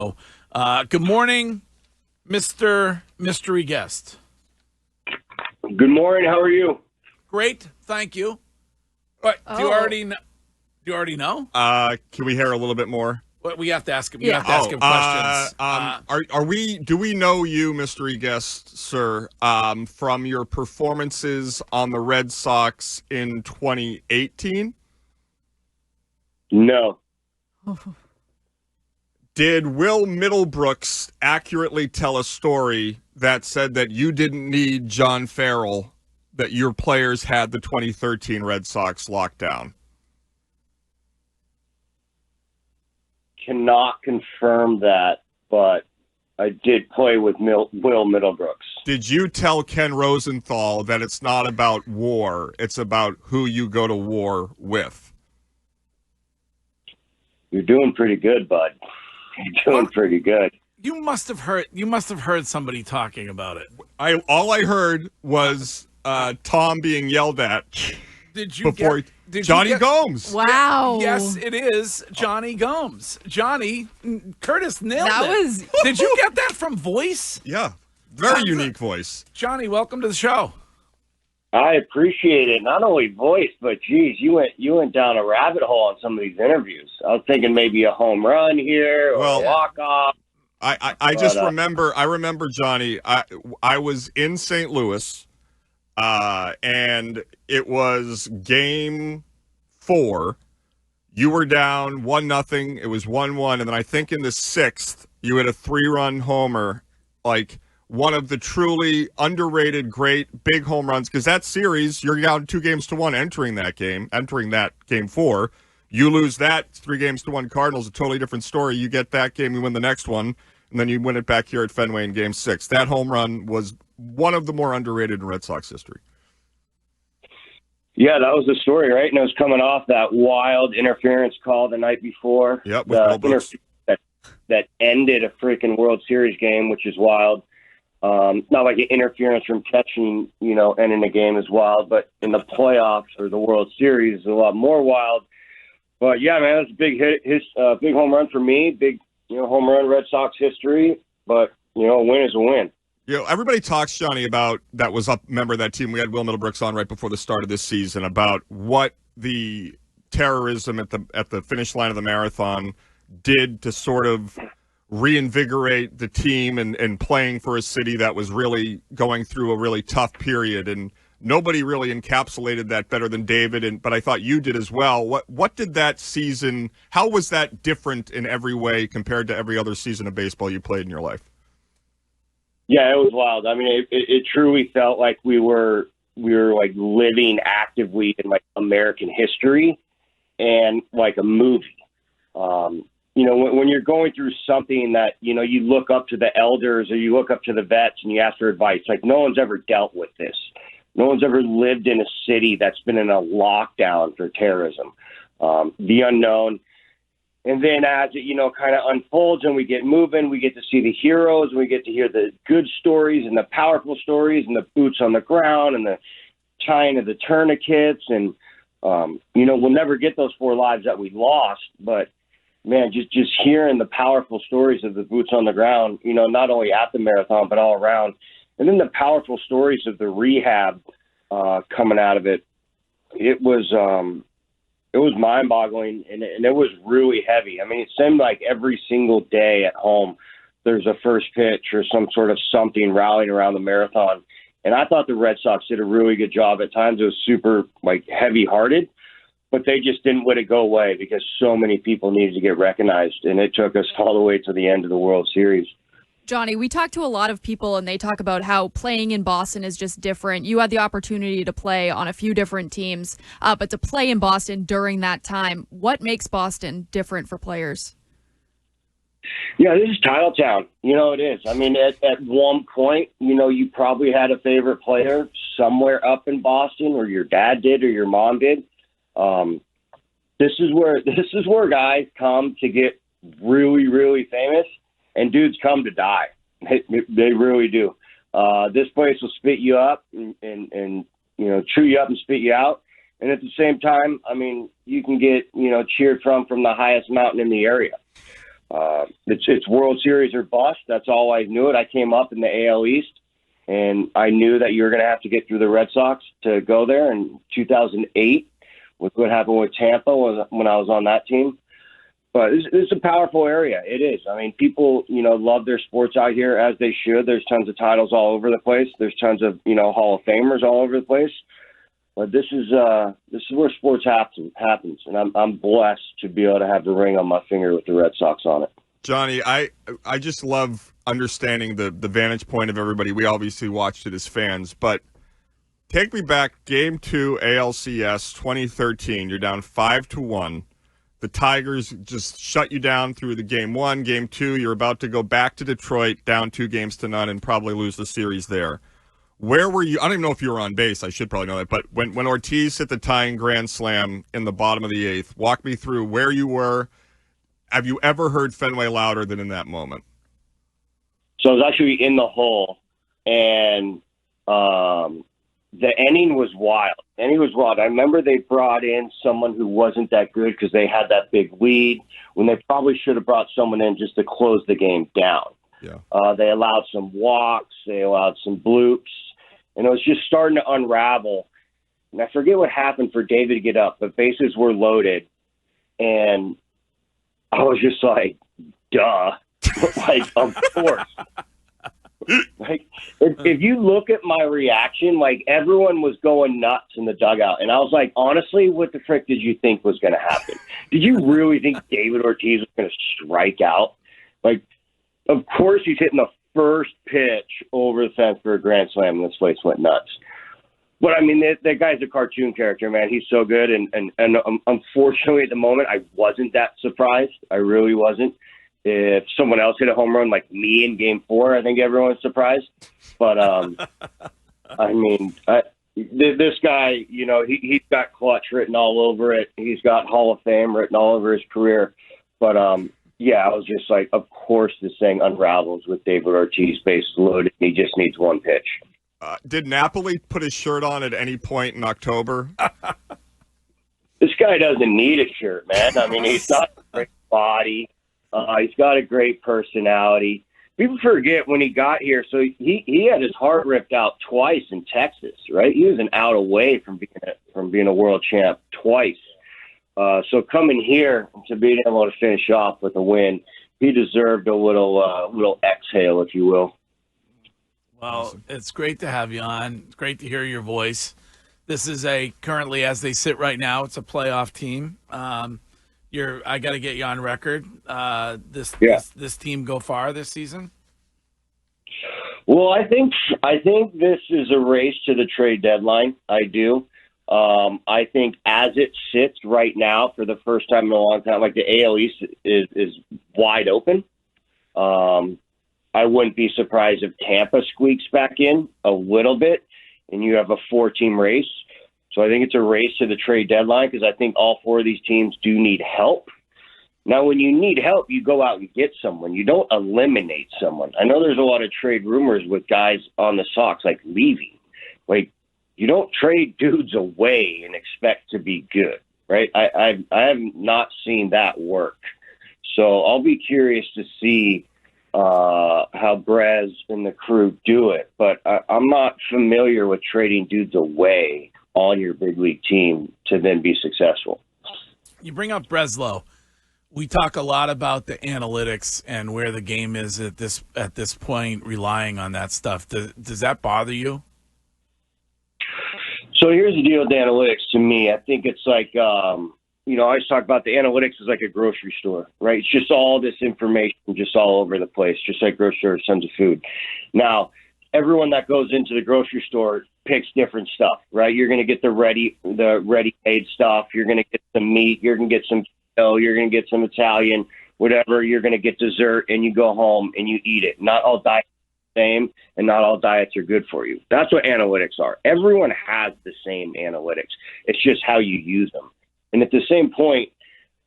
Good morning, Mr. Mystery Guest. Good morning. How are you? Great, thank you. What, do you already know? Do you already know? Can we hear a little bit more? What, we have to ask him. You have to ask him questions. Are we? Do we know you, mystery guest, sir, from your performances on the Red Sox in 2018? No. Did Will Middlebrooks accurately tell a story that said that you didn't need John Farrell, that your players had the 2013 Red Sox locked down? Cannot confirm that, but I did play with Will Middlebrooks. Did you tell Ken Rosenthal that it's not about war, it's about who you go to war with? You're doing pretty good, bud. You're doing pretty good. You must have heard somebody talking about it. All I heard was Tom being yelled at. Did you before get Jonny Gomes? Wow. Yes, it is Jonny Gomes. Johnny, Curtis nailed That it. was- Did you get that from voice? Yeah, very unique voice. Johnny, welcome to the show. I appreciate it. Not only voice, but geez, you went down a rabbit hole on some of these interviews. I was thinking maybe a home run here or a walk off. I just remember. I remember Johnny. I was in St. Louis, and it was Game 4. You were down 1-0. It was 1-1, and then I think in the 6th you had a 3-run homer, like one of the truly underrated, great big home runs. Because that series, you're down 2-1 entering that Game 4. You lose that 3-1 Cardinals, a totally different story. You get that game, you win the next one, and then you win it back here at Fenway in Game 6. That home run was one of the more underrated in Red Sox history. Yeah, that was the story, right? And it was coming off that wild interference call the night before. Yep, with Middlebrooks. That ended a freaking World Series game, which is wild. Not like an interference from catching, ending the game is wild, but in the playoffs or the World Series is a lot more wild. But yeah, man, that's a big hit, big home run for me. Big, home run Red Sox history. But a win is a win. Everybody talks, Johnny, about that was a member of that team. We had Will Middlebrooks on right before the start of this season about what the terrorism at the finish line of the marathon did to sort of reinvigorate the team and playing for a city that was really going through a really tough period. And nobody really encapsulated that better than David. But I thought you did as well. What did that season? How was that different in every way compared to every other season of baseball you played in your life? Yeah, it was wild. I mean, it truly felt like we were like living actively in like American history and like a movie. When you're going through something that, you look up to the elders or you look up to the vets and you ask for advice, like no one's ever dealt with this. No one's ever lived in a city that's been in a lockdown for terrorism, the unknown. And then as it, kind of unfolds and we get moving, we get to see the heroes and we get to hear the good stories and the powerful stories and the boots on the ground and the tying of the tourniquets. And, we'll never get those 4 lives that we lost, but man, just hearing the powerful stories of the boots on the ground, not only at the marathon, but all around. And then the powerful stories of the rehab coming out of it. It was mind-boggling, and it was really heavy. I mean, it seemed like every single day at home there's a first pitch or some sort of something rallying around the marathon. And I thought the Red Sox did a really good job. At times it was super, heavy-hearted, but they just didn't let it go away because so many people needed to get recognized, and it took us all the way to the end of the World Series. Johnny, we talk to a lot of people and they talk about how playing in Boston is just different. You had the opportunity to play on a few different teams, but to play in Boston during that time, what makes Boston different for players? Yeah, this is title town. It is. I mean, at one point, you probably had a favorite player somewhere up in Boston, or your dad did, or your mom did. This is where guys come to get really, really famous. And dudes come to die. They really do. This place will spit you up and chew you up and spit you out. And at the same time, I mean, you can get cheered from the highest mountain in the area. It's World Series or bust. That's all I knew. I came up in the AL East, and I knew that you were going to have to get through the Red Sox to go there. In 2008, with what happened with Tampa when I was on that team. But it's a powerful area. It is. I mean, people, love their sports out here, as they should. There's tons of titles all over the place. There's tons of, Hall of Famers all over the place. But this is where sports happens, and I'm blessed to be able to have the ring on my finger with the Red Sox on it. Jonny, I just love understanding the vantage point of everybody. We obviously watched it as fans, but take me back, Game 2, ALCS 2013. You're down 5-1. The Tigers just shut you down through the Game 1. Game 2, you're about to go back to Detroit, down 2-0, and probably lose the series there. Where were you? I don't even know if you were on base. I should probably know that. But when Ortiz hit the tying grand slam in the bottom of the 8th, walk me through where you were. Have you ever heard Fenway louder than in that moment? So I was actually in the hole, and the inning was wild. I remember they brought in someone who wasn't that good because they had that big lead, when they probably should have brought someone in just to close the game down. Yeah. They allowed some walks. They allowed some bloops. And it was just starting to unravel. And I forget what happened for David to get up, but bases were loaded. And I was just like, duh. Like, of course. Like, if you look at my reaction, like, everyone was going nuts in the dugout. And I was like, honestly, what the frick did you think was going to happen? Did you really think David Ortiz was going to strike out? Like, of course he's hitting the first pitch over the fence for a grand slam, and this place went nuts. But, I mean, that guy's a cartoon character, man. He's so good. And unfortunately, at the moment, I wasn't that surprised. I really wasn't. If someone else hit a home run like me in Game 4, I think everyone's surprised. But, I mean, this guy, he's got clutch written all over it. He's got Hall of Fame written all over his career. But, yeah, I was just like, of course this thing unravels with David Ortiz, bases loaded. He just needs one pitch. Did Napoli put his shirt on at any point in October? This guy doesn't need a shirt, man. I mean, he's got a great body. He's got a great personality. People forget when he got here, so he had his heart ripped out twice in Texas, right? He was an out away from being a world champ twice. So coming here to being able to finish off with a win, he deserved a little exhale, if you will. Well, it's great to have you on. It's great to hear your voice. This is currently, as they sit right now, it's a playoff team. I got to get you on record. This team go far this season? Well, I think this is a race to the trade deadline. I do. I think as it sits right now, for the first time in a long time, like the AL East is wide open. I wouldn't be surprised if Tampa squeaks back in a little bit, and you have a 4-team race. So I think it's a race to the trade deadline, because I think all 4 of these teams do need help. Now, when you need help, you go out and get someone. You don't eliminate someone. I know there's a lot of trade rumors with guys on the Sox, like leaving. Like, you don't trade dudes away and expect to be good, right? I have not seen that work. So I'll be curious to see how Brez and the crew do it. But I'm not familiar with trading dudes away on your big league team to then be successful. You bring up Breslow. We talk a lot about the analytics and where the game is at this point, relying on that stuff. Does that bother you? So here's the deal with the analytics to me. I think it's like, I always talk about the analytics is like a grocery store, right? It's just all this information just all over the place, just like grocery stores, tons of food. Now, everyone that goes into the grocery store picks different stuff, right? You're going to get the ready-made stuff. You're going to get some meat. You're going to get some keto. You're going to get some Italian, whatever. You're going to get dessert, and you go home and you eat it. Not all diets are the same, and not all diets are good for you. That's what analytics are. Everyone has the same analytics. It's just how you use them. And at the same point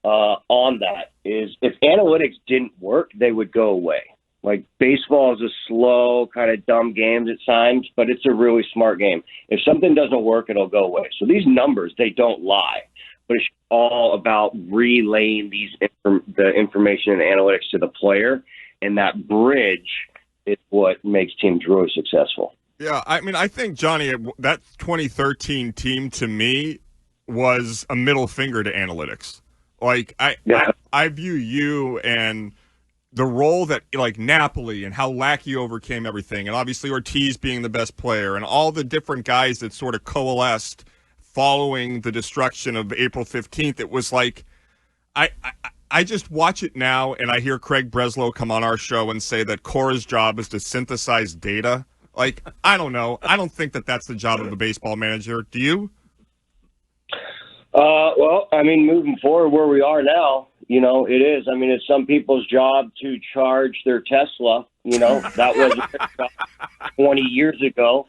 on that is, if analytics didn't work, they would go away. Like, baseball is a slow, kind of dumb game at times, but it's a really smart game. If something doesn't work, it'll go away. So these numbers, they don't lie. But it should all about relaying the information and analytics to the player, and that bridge is what makes teams really successful. Yeah, I mean, I think, Johnny, that 2013 team to me was a middle finger to analytics. Like, I view you and the role that, like, Napoli and how Lackey overcame everything, and obviously Ortiz being the best player, and all the different guys that sort of coalesced following the destruction of April 15th. It was like, I just watch it now, and I hear Craig Breslow come on our show and say that Cora's job is to synthesize data. Like, I don't know. I don't think that that's the job of a baseball manager. Do you? Well, I mean, moving forward where we are now, you know, it is. I mean, it's some people's job to charge their Tesla. You know, that was 20 years ago.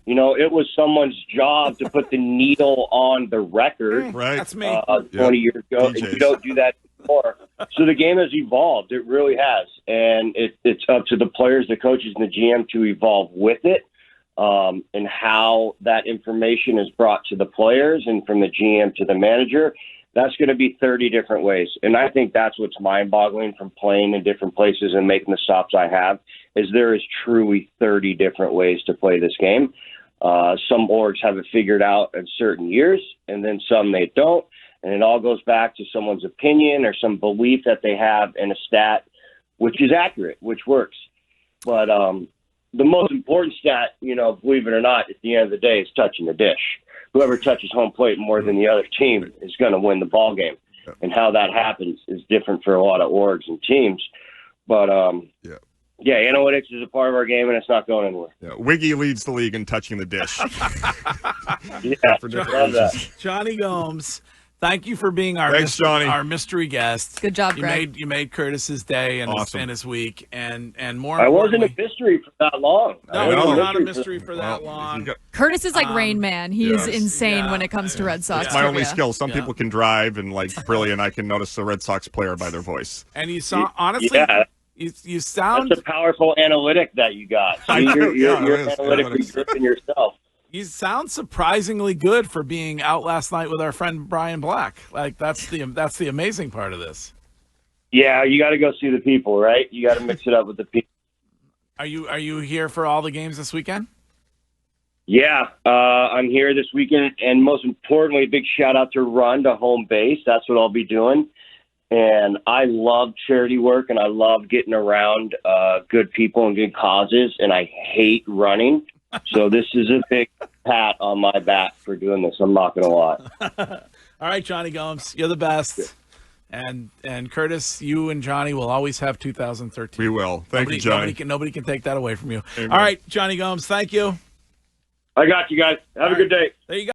You know, it was someone's job to put the needle on the record. Right. That's me. 20 years ago. DJs. And you don't do that anymore. So the game has evolved. It really has. And it's up to the players, the coaches, and the GM to evolve with it. And how that information is brought to the players and from the GM to the manager, that's going to be 30 different ways. And I think that's what's mind-boggling from playing in different places and making the stops I have, is there is truly 30 different ways to play this game. Some orgs have it figured out in certain years, and then some they don't. And it all goes back to someone's opinion or some belief that they have in a stat, which is accurate, which works. But the most important stat, you know, believe it or not, at the end of the day, is touching the dish. Whoever touches home plate more than the other team is going to win the ball game. And how that happens is different for a lot of orgs and teams. But, yeah, analytics is a part of our game, and it's not going anywhere. Yeah. Wiggy leads the league in touching the dish. Love that. Jonny Gomes, thank you for being our our mystery guest. Good job, Greg. You made Curtis's day and Awesome. his week, and more. I wasn't a mystery for that long. No, you're not a mystery for that long. Curtis is like Rain Man. He is insane Yeah. when it comes to Red Sox. It's my only trivia. skill. Some people can drive, and like brilliant, I can notice the Red Sox player by their voice. And you saw, honestly, Yeah. you sound That's a powerful analytic that you got. So you're it is. analytically driven yourself. you sound surprisingly good for being out last night with our friend Brian Black. Like that's the amazing part of this. Yeah, you got to go see the people, right? You got to mix it up with the people. Are you here for all the games this weekend? Yeah, I'm here this weekend, and most importantly, big shout out to Run to Home Base. That's what I'll be doing. And I love charity work, and I love getting around good people and good causes, and I hate running. So this is a big pat on my back for doing this. I'm not going to lie. All right, Jonny Gomes, you're the best. And Curtis, you and Johnny will always have 2013. We will. Thank you, Johnny. Nobody can take that away from you. Amen. All right, Jonny Gomes, thank you. I got you guys. Have a good day. There you go.